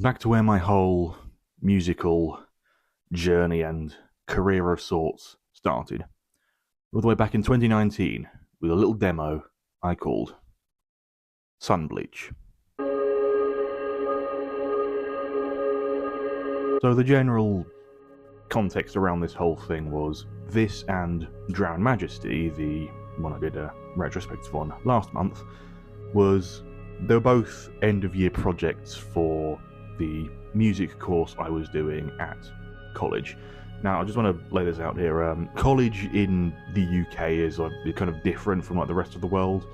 Back to where my whole musical journey and career of sorts started. All the way back in 2019 with a little demo I called Sunbleach. So the general context around this whole thing was this and Drown Majesty, the one I did a retrospective on last month, was they were both end of year projects for the music course I was doing at college. Now, I just want to lay this out here. College in the UK is like kind of different from like the rest of the world,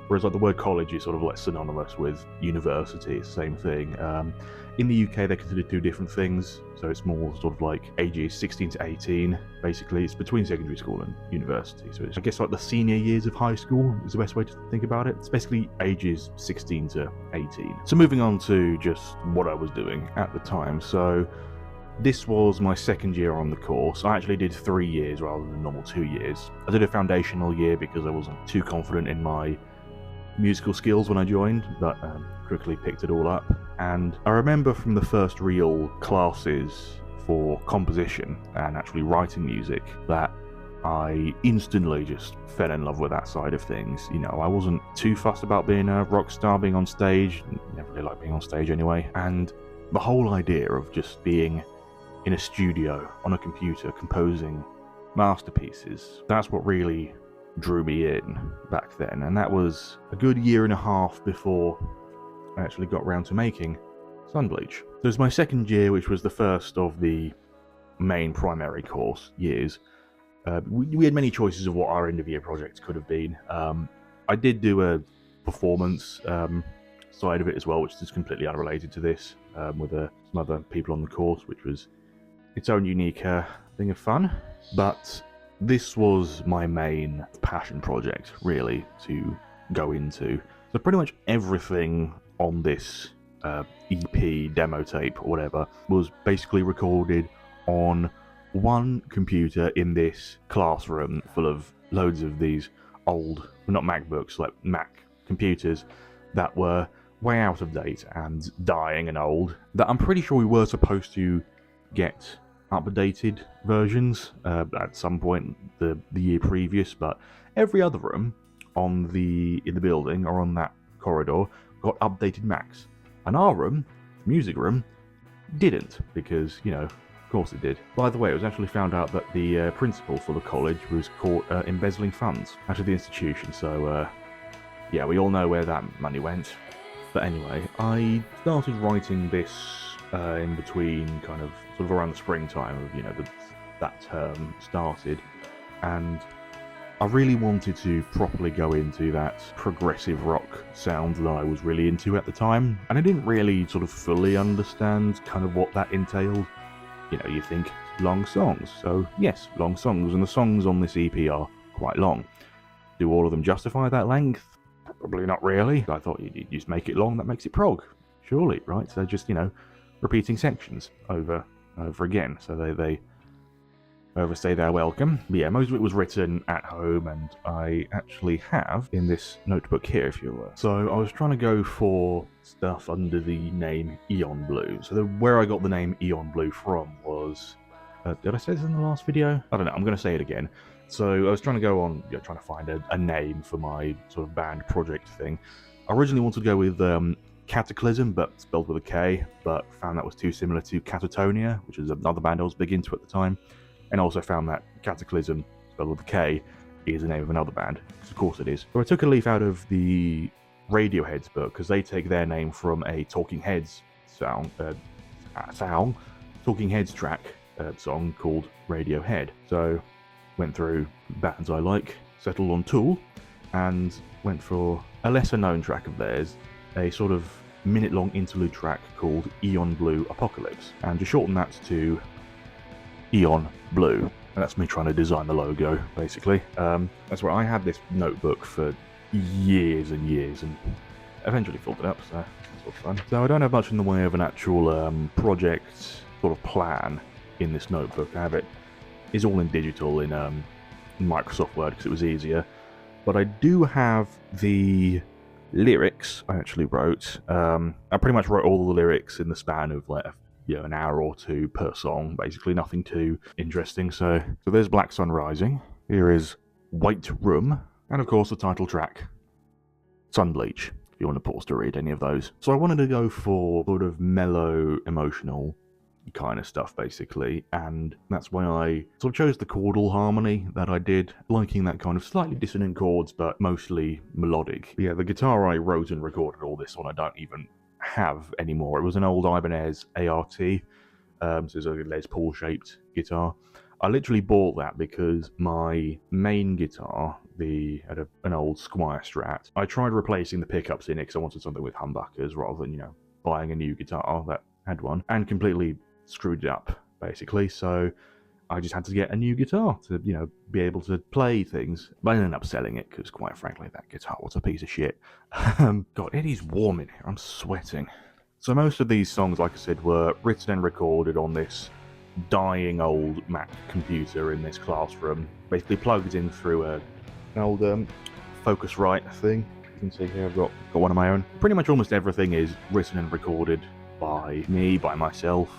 whereas like the word college is sort of like synonymous with university. It's the same thing. In the UK, they're considered two different things. So it's more sort of like ages 16 to 18. Basically, it's between secondary school and university. So it's, I guess, like the senior years of high school is the best way to think about it. It's basically ages 16 to 18. So moving on to just what I was doing at the time. So this was my second year on the course. I actually did 3 years rather than normal 2 years. I did a foundational year because I wasn't too confident in my musical skills when I joined, but quickly picked it all up. And I remember from the first real classes for composition and actually writing music that I instantly just fell in love with that side of things. You know, I wasn't too fussed about being a rock star, being on stage. Never really liked being on stage anyway. And the whole idea of just being in a studio on a computer composing masterpieces, that's what really drew me in back then. And that was a good year and a half before I actually got round to making Sunbleach. So it was my second year, which was the first of the main primary course years. We had many choices of what our end of year projects could have been. I did do a performance side of it as well, which is completely unrelated to this, with some other people on the course, which was its own unique thing of fun. But this was my main passion project, really, to go into. So pretty much everything on this EP, demo tape, or whatever, was basically recorded on one computer in this classroom full of loads of these old, well, not MacBooks, like Mac computers that were way out of date and dying and old, that I'm pretty sure we were supposed to get updated versions at some point the year previous, but every other room in the building or on that corridor got updated Macs, and our room, the music room, didn't, because, you know, of course it did. By the way, it was actually found out that the principal for the college was caught embezzling funds out of the institution, so yeah, we all know where that money went. But anyway, I started writing this in between, kind of sort of around the springtime of, you know, that term started, and I really wanted to properly go into that progressive rock sound that I was really into at the time, and I didn't really sort of fully understand kind of what that entailed. You know, you think long songs, so yes, long songs, and the songs on this EP are quite long. Do all of them justify that length? Probably not really. I thought you just make it long, that makes it prog, surely, right? So just, you know, repeating sections over again, so they overstay their welcome. But yeah, most of it was written at home, and I actually have in this notebook here, if you will. So I was trying to go for stuff under the name Eon Blue. So where I got the name Eon Blue from was, did I say this in the last video? I don't know, I'm going to say it again. So I was trying to go on, you know, trying to find a name for my sort of band project thing. I originally wanted to go with Cataclysm, but spelled with a K, but found that was too similar to Catatonia, which is another band I was big into at the time, and also found that Cataclysm, spelled with a K, is the name of another band, because of course it is. So I took a leaf out of the Radiohead's book, because they take their name from a Talking Heads Talking Heads track song called Radiohead. So went through bands I like, settled on Tool, and went for a lesser known track of theirs, a sort of minute-long interlude track called Eon Blue Apocalypse, and just shorten that to Eon Blue. And that's me trying to design the logo, basically. That's where I had this notebook for years and years, and eventually filled it up, so that's sort of fun. So I don't have much in the way of an actual project sort of plan in this notebook. I have it is all in digital in Microsoft Word because it was easier. But I do have the lyrics I actually wrote. I pretty much wrote all the lyrics in the span of like an hour or two per song. Basically, nothing too interesting. So there's Black Sun Rising. Here is White Room, and of course the title track, Sunbleach. If you want to pause to read any of those. So I wanted to go for sort of mellow, emotional kind of stuff, basically, and that's why I sort of chose the chordal harmony that I did, liking that kind of slightly dissonant chords, but mostly melodic. Yeah, the guitar I wrote and recorded all this on, I don't even have anymore. It was an old Ibanez ART, so it's a Les Paul shaped guitar. I literally bought that because my main guitar, had an old Squier Strat. I tried replacing the pickups in it because I wanted something with humbuckers rather than, buying a new guitar that had one, and completely screwed it up, basically. So I just had to get a new guitar to, be able to play things. But I ended up selling it because, quite frankly, that guitar was a piece of shit. God, it is warm in here. I'm sweating. So most of these songs, like I said, were written and recorded on this dying old Mac computer in this classroom, basically plugged in through an old Focusrite thing. You can see here I've got one of my own. Pretty much almost everything is written and recorded by me, by myself.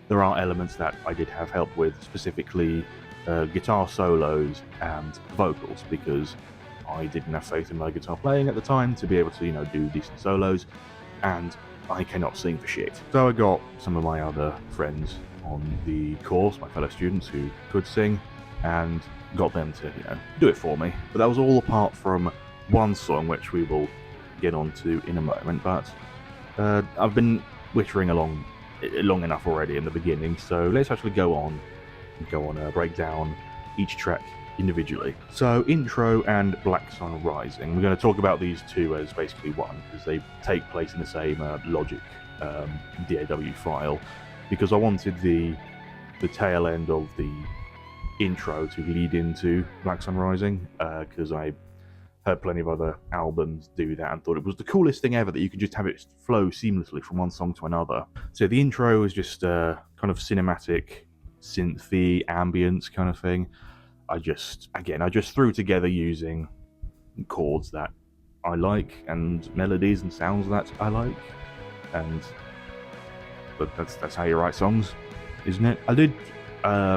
There are elements that I did have help with, specifically guitar solos and vocals, because I didn't have faith in my guitar playing at the time to be able to, do decent solos, and I cannot sing for shit. So I got some of my other friends on the course, my fellow students who could sing, and got them to, do it for me. But that was all apart from one song, which we will get onto in a moment. But I've been wittering along long enough already in the beginning, so let's actually go on break down each track individually. So intro and Black Sun Rising, we're going to talk about these two as basically one, because they take place in the same Logic DAW file, because I wanted the tail end of the intro to lead into Black Sun Rising, because I heard plenty of other albums do that and thought it was the coolest thing ever that you could just have it flow seamlessly from one song to another. So the intro is just kind of cinematic, synthy, ambience kind of thing. I just threw together using chords that I like and melodies and sounds that I like, but that's how you write songs, isn't it? I did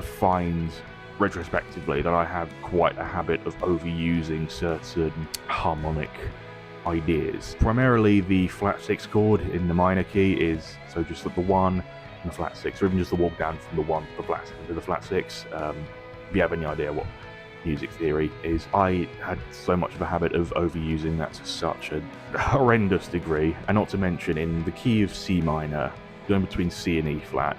find retrospectively that I have quite a habit of overusing certain harmonic ideas. Primarily the flat 6 chord in the minor key is so just like the 1 and the flat 6, or even just the walk down from the 1 to the flat 6. If you have any idea what music theory is, I had so much of a habit of overusing that to such a horrendous degree, and not to mention in the key of C minor, going between C and E flat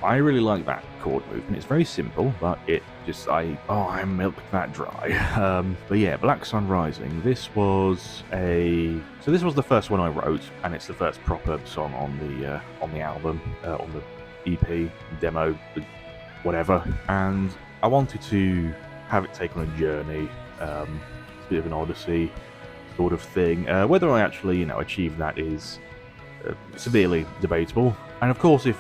I really like that chord movement. It's very simple, but it just, I milked that dry. But yeah, Black Sun Rising, this was the first one I wrote, and it's the first proper song on the album, on the EP, demo, whatever, and I wanted to have it take on a journey, it's a bit of an odyssey sort of thing. Whether I actually, achieve that is severely debatable. And of course, if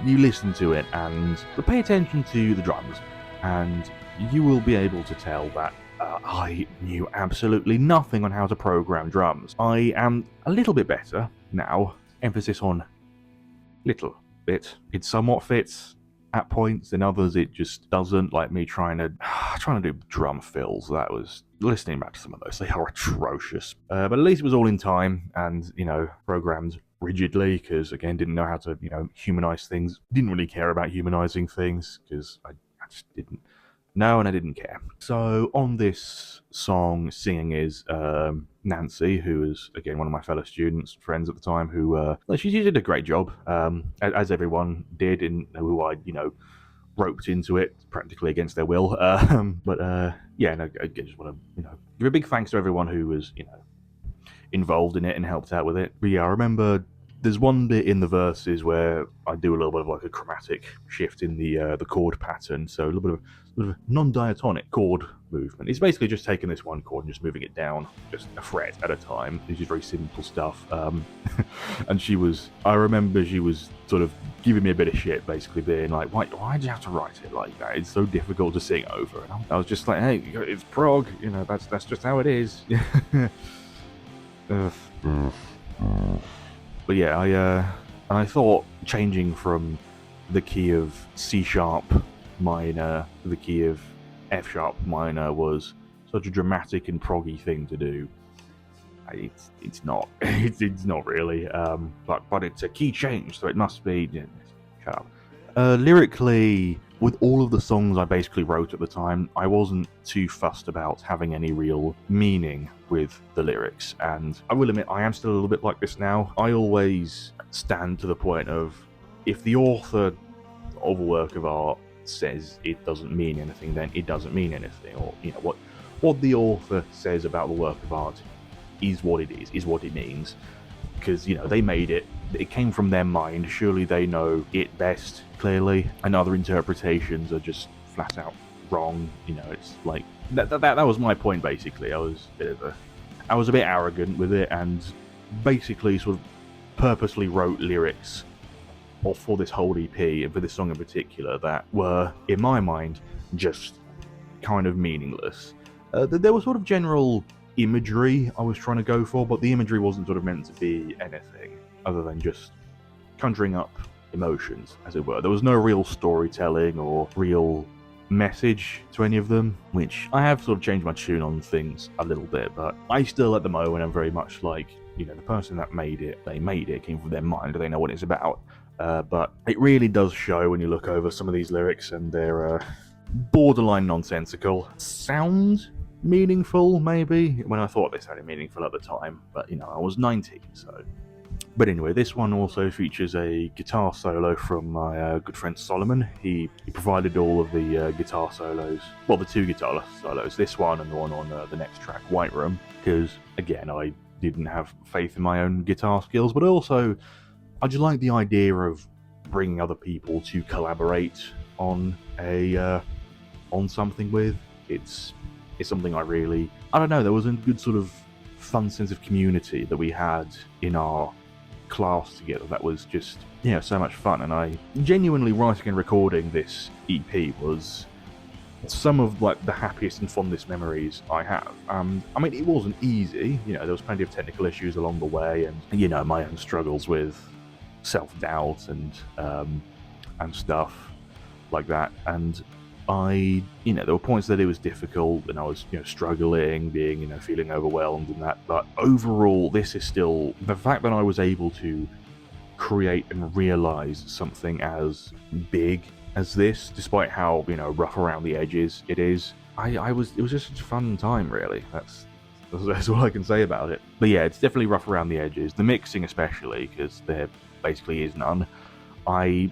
you listen to it and pay attention to the drums, and you will be able to tell that I knew absolutely nothing on how to program drums. I am a little bit better now, emphasis on little bit. It somewhat fits at points, in others it just doesn't, like me trying to do drum fills. That was, listening back to some of those, they are atrocious. But at least it was all in time and, programmed rigidly, because again, didn't know how to, humanize things. Didn't really care about humanizing things, because I just didn't know and I didn't care. So on this song, singing is Nancy, who is, again, one of my fellow students, friends at the time, who, she did a great job, as everyone did, and who I, roped into it practically against their will. But yeah, no, I just want to, give a big thanks to everyone who was, involved in it and helped out with it. But yeah, I remember there's one bit in the verses where I do a little bit of like a chromatic shift in the chord pattern, so a little bit of non-diatonic chord movement. It's basically just taking this one chord and just moving it down just a fret at a time. It's just very simple stuff. And I remember she was sort of giving me a bit of shit, basically being like, why'd you have to write it like that? It's so difficult to sing over. And I was just like, hey, it's prog, that's just how it is. Ugh. But yeah, I thought changing from the key of C sharp minor to the key of F sharp minor was such a dramatic and proggy thing to do. It's not it's not really, but it's a key change, so it must be. Yeah, shut up. Lyrically, with all of the songs I basically wrote at the time, I wasn't too fussed about having any real meaning with the lyrics, and I will admit I am still a little bit like this now. I always stand to the point of, if the author of a work of art says it doesn't mean anything, then it doesn't mean anything, or what the author says about the work of art is what it is what it means, because they made it. It came from their mind. Surely they know it best, clearly, and other interpretations are just flat out wrong. It's like that was my point, basically. I was a bit arrogant with it, and basically sort of purposely wrote lyrics for this whole EP, and for this song in particular, that were, in my mind, just kind of meaningless. There was sort of general imagery I was trying to go for, but the imagery wasn't sort of meant to be anything other than just conjuring up emotions, as it were. There was no real storytelling or real message to any of them, which I have sort of changed my tune on things a little bit, but I still, at the moment, am very much like, the person that made it, it came from their mind, they know what it's about. But it really does show when you look over some of these lyrics, and they're borderline nonsensical. Sound meaningful, maybe, when I thought they sounded meaningful at the time, but I was 19, so. But anyway, this one also features a guitar solo from my good friend Solomon. He provided all of the guitar solos, well, the two guitar solos, this one and the one on the next track, White Room, because, again, I didn't have faith in my own guitar skills, but also I just like the idea of bringing other people to collaborate on on something with. It's something I don't know, there was a good sort of fun sense of community that we had in our class together that was just, so much fun. And I genuinely, writing and recording this EP was some of the happiest and fondest memories I have. I mean, it wasn't easy, there was plenty of technical issues along the way, and my own struggles with self-doubt and stuff like that, and there were points that it was difficult, and I was, struggling, being, feeling overwhelmed and that. But overall, this is still, the fact that I was able to create and realize something as big as this, despite how, rough around the edges it is, it was just such a fun time, really. That's all I can say about it. But yeah, it's definitely rough around the edges. The mixing especially, because there basically is none. I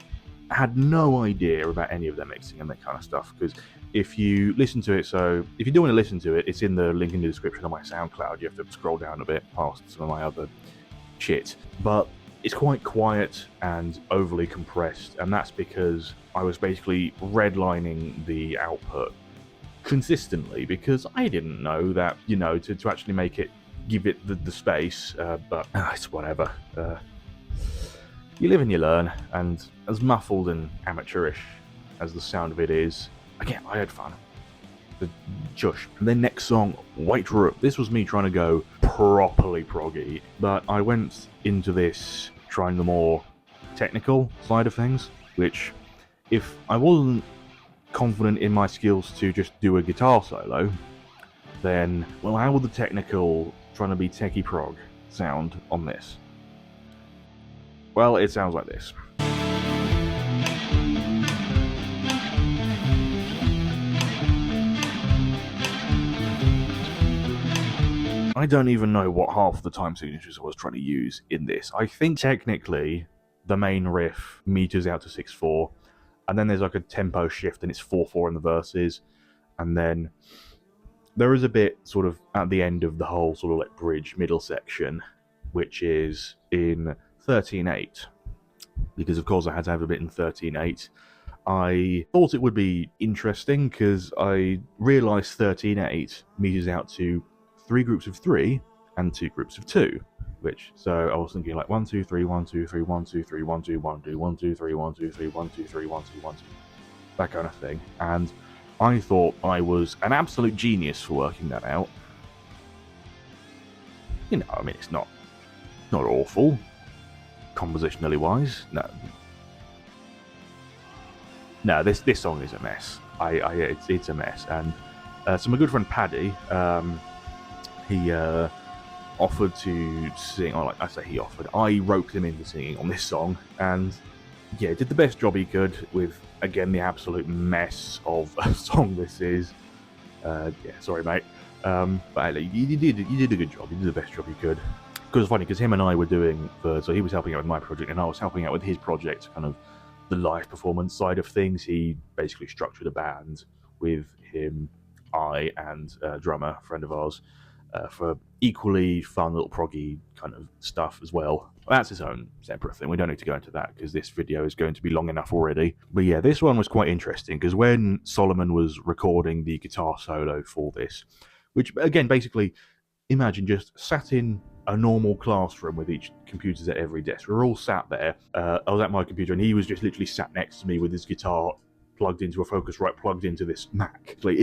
had no idea about any of their mixing and that kind of stuff, because if you listen to it, so if you do want to listen to it, it's in the link in the description on my SoundCloud. You have to scroll down a bit past some of my other shit, but it's quite quiet and overly compressed, and that's because I was basically redlining the output consistently, because I didn't know that, to actually make it, give it the space, but it's whatever. You live and you learn, and as muffled and amateurish as the sound of it is, again, I had fun. The Jush. And then next song, White Room. This was me trying to go properly proggy, but I went into this trying the more technical side of things, which, if I wasn't confident in my skills to just do a guitar solo, then, well, how would the technical, trying to be techie prog, sound on this? Well, it sounds like this. I don't even know what half the time signatures I was trying to use in this. I think technically the main riff meters out to 6/4, and then there's a tempo shift and it's 4/4 in the verses, and then there is a bit sort of at the end of the whole sort of bridge middle section, which is in 13/8. Because of course I had to have a bit in 13/8. I thought it would be interesting because I realised 13/8 meters out to 3 groups of 3 and 2 groups of 2. So I was thinking 1 2 3 1 2 3 1 2 3 1 2 1 2 1 2 3 1 2 3 1 2 3 1 2 1 2, that kind of thing. And I thought I was an absolute genius for working that out. you know, I mean, it's not awful, compositionally wise. No, this song is a mess. It's a mess. And so my good friend Paddy, he offered to sing, or like I say he offered, I roped him into singing on this song, and yeah, did the best job he could with, again, the absolute mess of a song this is. Yeah, sorry mate. But you did a good job, you did the best job you could. Because it's funny, because him and I were doing, so he was helping out with my project, and I was helping out with his project, kind of the live performance side of things. He basically structured a band with him, I, and a drummer, friend of ours, for equally fun little proggy kind of stuff as well. That's its own separate thing. We don't need to go into that because this video is going to be long enough already. But yeah, this one was quite interesting because when Solomon was recording the guitar solo for this, which again, basically, imagine just sat in a normal classroom with each computers at every desk. We were all sat there. I was at my computer and he was just literally sat next to me with his guitar plugged into a Focusrite, plugged into this Mac. Like,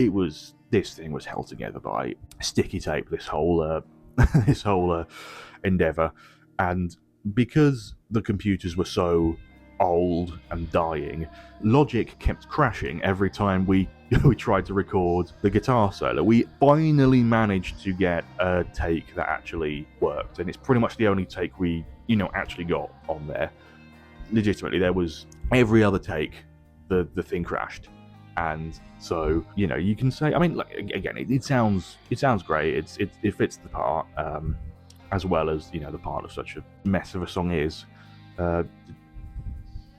this thing was held together by sticky tape, this whole endeavor. And because the computers were so old and dying, Logic kept crashing every time we tried to record the guitar solo. We finally managed to get a take that actually worked, and it's pretty much the only take we actually got on there. Legitimately, there was every other take the thing crashed. And so, you can say, I mean, like, again, it sounds great. It fits the part, as well as the part of such a mess of a song is.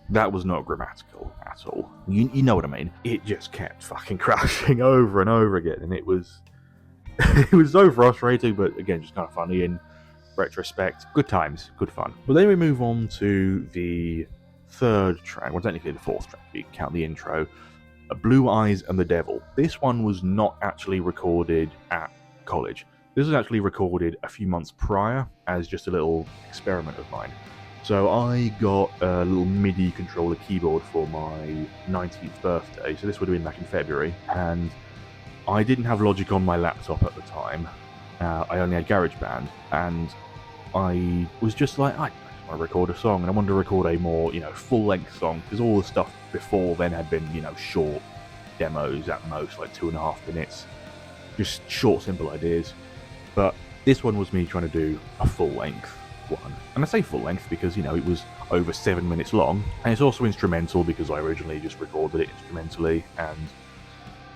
That was not grammatical at all. You know what I mean? It just kept fucking crashing over and over again, and it was so frustrating. But again, just kind of funny in retrospect. Good times, good fun. But then we move on to the third track. Well, technically the fourth track. If you count the intro. Blue Eyes and the Devil. This one was not actually recorded at college. This was actually recorded a few months prior as just a little experiment of mine. So I got a little MIDI controller keyboard for my 19th birthday, so this would have been back in February, and I didn't have Logic on my laptop at the time. I only had GarageBand, and I was just like, I just want to record a song, and I wanted to record a more, full-length song, because all the stuff before then had been, short demos at most, like 2.5 minutes, just short, simple ideas. But this one was me trying to do a full-length one. And I say full-length because, it was over 7 minutes long, and it's also instrumental because I originally just recorded it instrumentally, and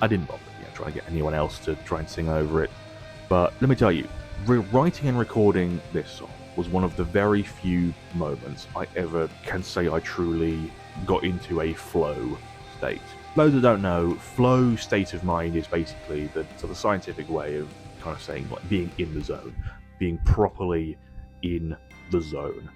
I didn't bother, trying to get anyone else to try and sing over it. But let me tell you, writing and recording this song was one of the very few moments I ever can say I truly got into a flow state. For those that don't know, flow state of mind is basically the scientific way of kind of saying like being in the zone, being properly in the zone.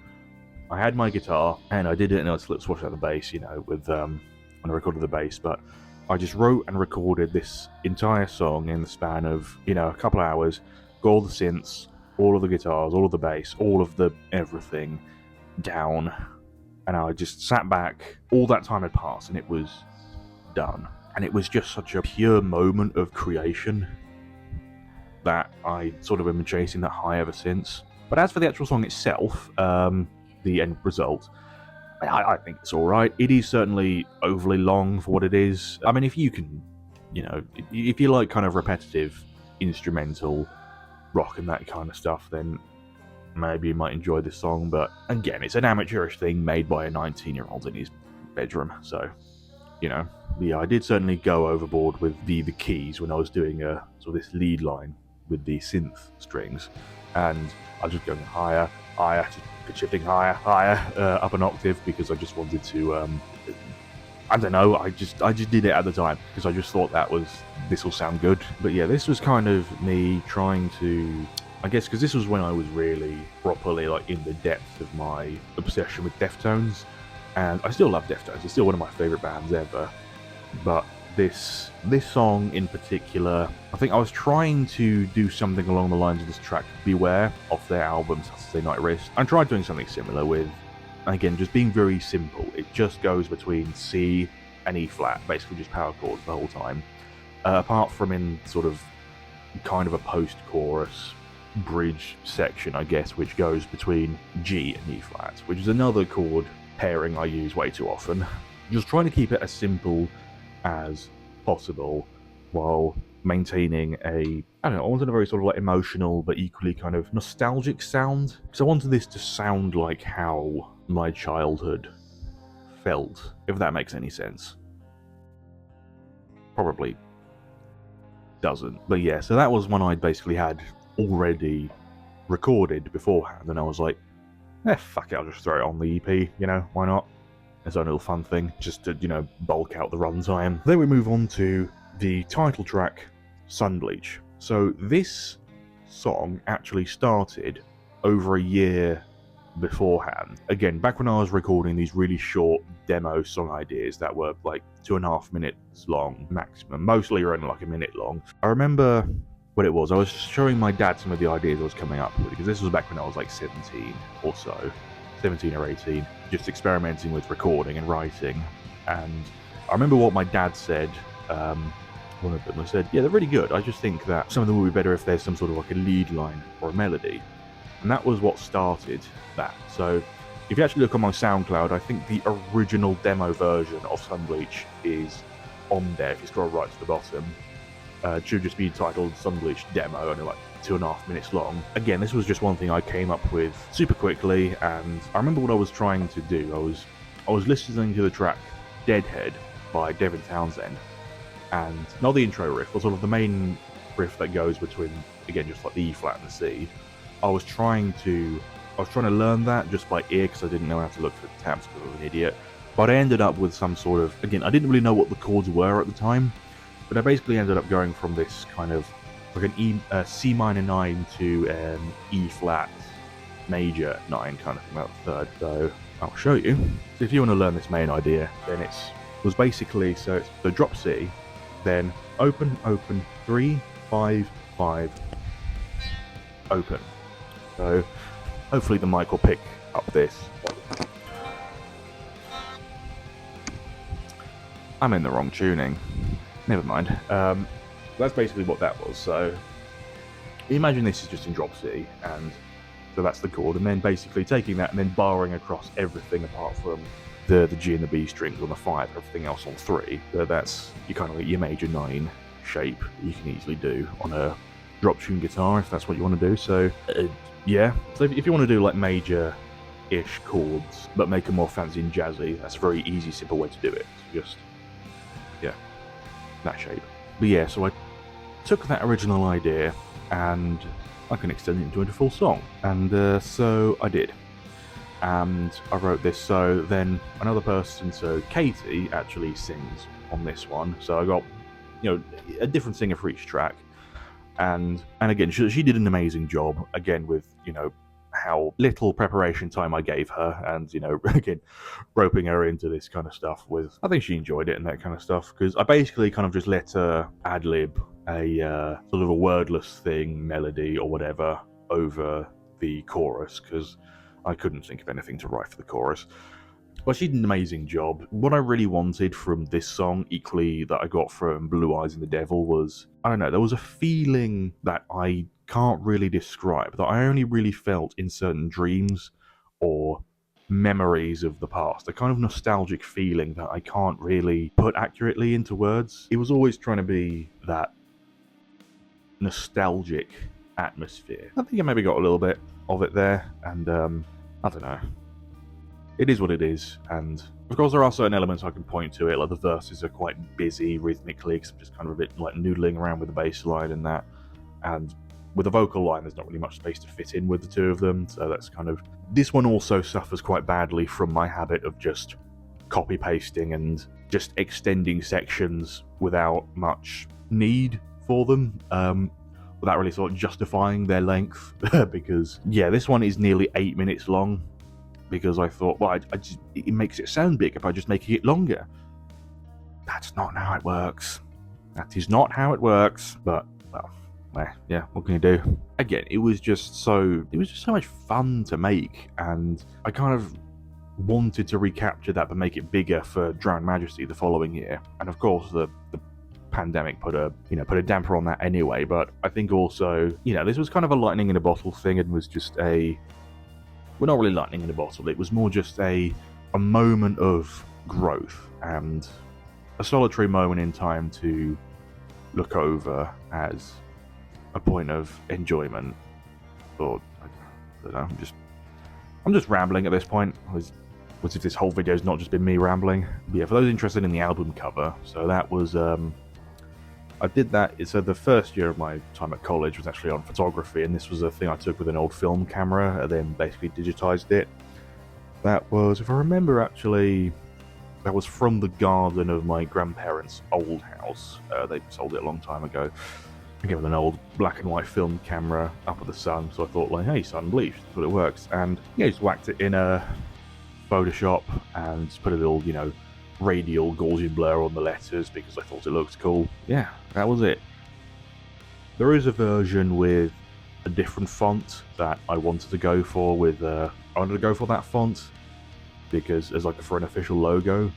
I had my guitar and I did it, and I slipped swatch out the bass, with when I recorded the bass, but I just wrote and recorded this entire song in the span of, a couple of hours, got all the synths, all of the guitars, all of the bass, all of the everything down, and I just sat back. All that time had passed and it was done. And it was just such a pure moment of creation that I sort of been chasing that high ever since. But as for the actual song itself, the end result, I think it's alright. It is certainly overly long for what it is. I mean, if you can, if you like kind of repetitive instrumental rock and that kind of stuff, then maybe you might enjoy this song. But again, it's an amateurish thing made by a 19-year-old in his bedroom, so yeah, I did certainly go overboard with the keys when I was doing sort of this lead line with the synth strings, and I was just going higher, just shifting higher, up an octave, because I just wanted to, I don't know, I just did it at the time because I just thought this will sound good. But yeah, this was kind of me trying to, I guess, because this was when I was really properly like in the depth of my obsession with Deftones, and I still love Deftones. It's still one of my favorite bands ever. But this song in particular, I think I was trying to do something along the lines of this track Beware off their album Saturday Night Wrist. I tried doing something similar with, again, just being very simple. It just goes between C and E flat, basically just power chords the whole time. Apart from in sort of kind of a post-chorus bridge section, I guess, which goes between G and E flat, which is another chord pairing I use way too often. Just trying to keep it as simple as possible while maintaining I wanted a very sort of like emotional but equally kind of nostalgic sound. Because I wanted this to sound like how my childhood felt, if that makes any sense. Probably doesn't. But yeah, so that was one I basically had already recorded beforehand, and I was like, fuck it, I'll just throw it on the EP, why not? It's a little fun thing, just to, bulk out the runtime. Then we move on to the title track, Sunbleach. So this song actually started over a year beforehand. Again, back when I was recording these really short demo song ideas that were like 2.5 minutes long maximum, mostly around like a minute long. I remember what it was. I was showing my dad some of the ideas I was coming up with, because this was back when I was like 17 or so, 17 or 18, just experimenting with recording and writing. And I remember what my dad said. One of them said, yeah, they're really good. I just think that some of them would be better if there's some sort of like a lead line or a melody. And that was what started that. So if you actually look on my SoundCloud, I think the original demo version of Sunbleach is on there. If you scroll right to the bottom, it should just be titled Sunbleach Demo, only like 2.5 minutes long. Again, this was just one thing I came up with super quickly, and I remember what I was trying to do. I was listening to the track Deadhead by Devin Townsend, and not the intro riff, but sort of the main riff that goes between, again, just like the E flat and the C. I was trying to learn that just by ear, because I didn't know how to look for the tabs because I was an idiot. But I ended up with some sort of, again, I didn't really know what the chords were at the time, but I basically ended up going from this kind of like an C minor 9 to an E flat major 9 kind of thing, about the third. So I'll show you. So if you want to learn this main idea, then it was basically, so it's the drop C, then open, 3, 5, 5, open. So hopefully the mic will pick up this. I'm in the wrong tuning. Never mind. That's basically what that was. So imagine this is just in drop C, and so that's the chord, and then basically taking that and then barring across everything apart from the G and the B strings on the 5, everything else on 3. So that's your major 9 shape you can easily do on a drop tune guitar if that's what you want to do. So yeah, so if you want to do like major-ish chords but make them more fancy and jazzy, that's a very easy, simple way to do it. So just, yeah, that shape. But yeah, so I took that original idea and I can extend it into a full song. And so I did. And I wrote this, so then another person, so Katie, actually sings on this one. So I got, a different singer for each track. And again, she did an amazing job, again, with, how little preparation time I gave her, and, again, roping her into this kind of stuff with, I think she enjoyed it and that kind of stuff, because I basically kind of just let her ad-lib a sort of a wordless thing, melody or whatever, over the chorus, because I couldn't think of anything to write for the chorus. But she did an amazing job. What I really wanted from this song, equally that I got from Blue Eyes and the Devil, was, I don't know, there was a feeling that I can't really describe, that I only really felt in certain dreams or memories of the past. A kind of nostalgic feeling that I can't really put accurately into words. It was always trying to be that nostalgic atmosphere. I think I maybe got a little bit of it there, and I don't know. It is what it is, and of course there are certain elements I can point to it, like the verses are quite busy rhythmically, because I'm just kind of a bit like noodling around with the bass line and that, and with the vocal line there's not really much space to fit in with the two of them, so that's kind of... This one also suffers quite badly from my habit of just copy-pasting and just extending sections without much need for them, without really sort of justifying their length, because, yeah, this one is nearly 8 minutes long, because I thought, well, it makes it sound bigger by just making it longer. That's not how it works. That is not how it works. But, well, yeah, what can you do? Again, it was just so much fun to make, and I kind of wanted to recapture that but make it bigger for Drowned Majesty the following year. And of course, the pandemic put a damper on that anyway. But I think also, this was kind of a lightning in a bottle thing, and was just well, not really lightning in a bottle. It was more just a moment of growth and a solitary moment in time to look over as a point of enjoyment. Or I don't know, I'm just rambling at this point. As if this whole video's not just been me rambling. But yeah, for those interested in the album cover, so that was I did that. So the first year of my time at college was actually on photography, and this was a thing I took with an old film camera and then basically digitized it. That was, if I remember actually, that was from the garden of my grandparents' old house. They sold it a long time ago. Again, with an old black and white film camera up at the sun, so I thought, like, hey, Sunbleach, that's what it works. And yeah, just whacked it in a Photoshop and just put a little, radial Gaussian blur on the letters because I thought it looked cool. Yeah, that was it. There is a version with a different font that I wanted to go for. I wanted to go for that font because as for an official logo,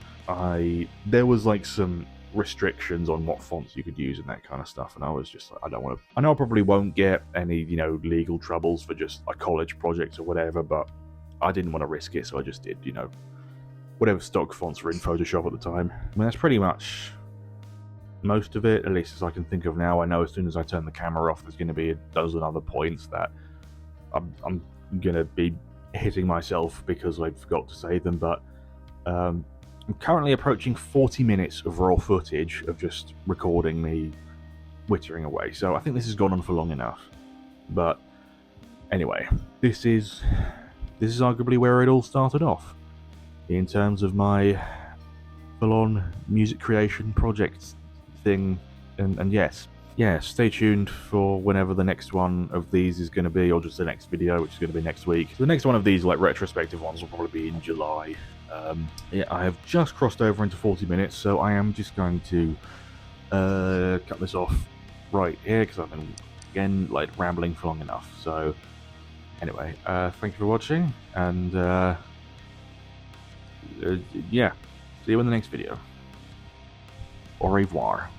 there was like some restrictions on what fonts you could use and that kind of stuff, and I was just like, I don't want to. I know I probably won't get any legal troubles for just a college project or whatever, but I didn't want to risk it, so I just did whatever stock fonts were in Photoshop at the time. I mean, that's pretty much most of it, at least as I can think of now. I know as soon as I turn the camera off, there's going to be a dozen other points that I'm going to be hitting myself because I forgot to say them, but I'm currently approaching 40 minutes of raw footage of just recording me wittering away, so I think this has gone on for long enough. But anyway, this is arguably where it all started off in terms of my full-on music creation project thing. And yes, stay tuned for whenever the next one of these is going to be, or just the next video, which is going to be next week. The next one of these, like retrospective ones, will probably be in July. Yeah, I have just crossed over into 40 minutes, so I am just going to cut this off right here because I've been again rambling for long enough. So anyway, thank you for watching, and yeah, see you in the next video. Au revoir.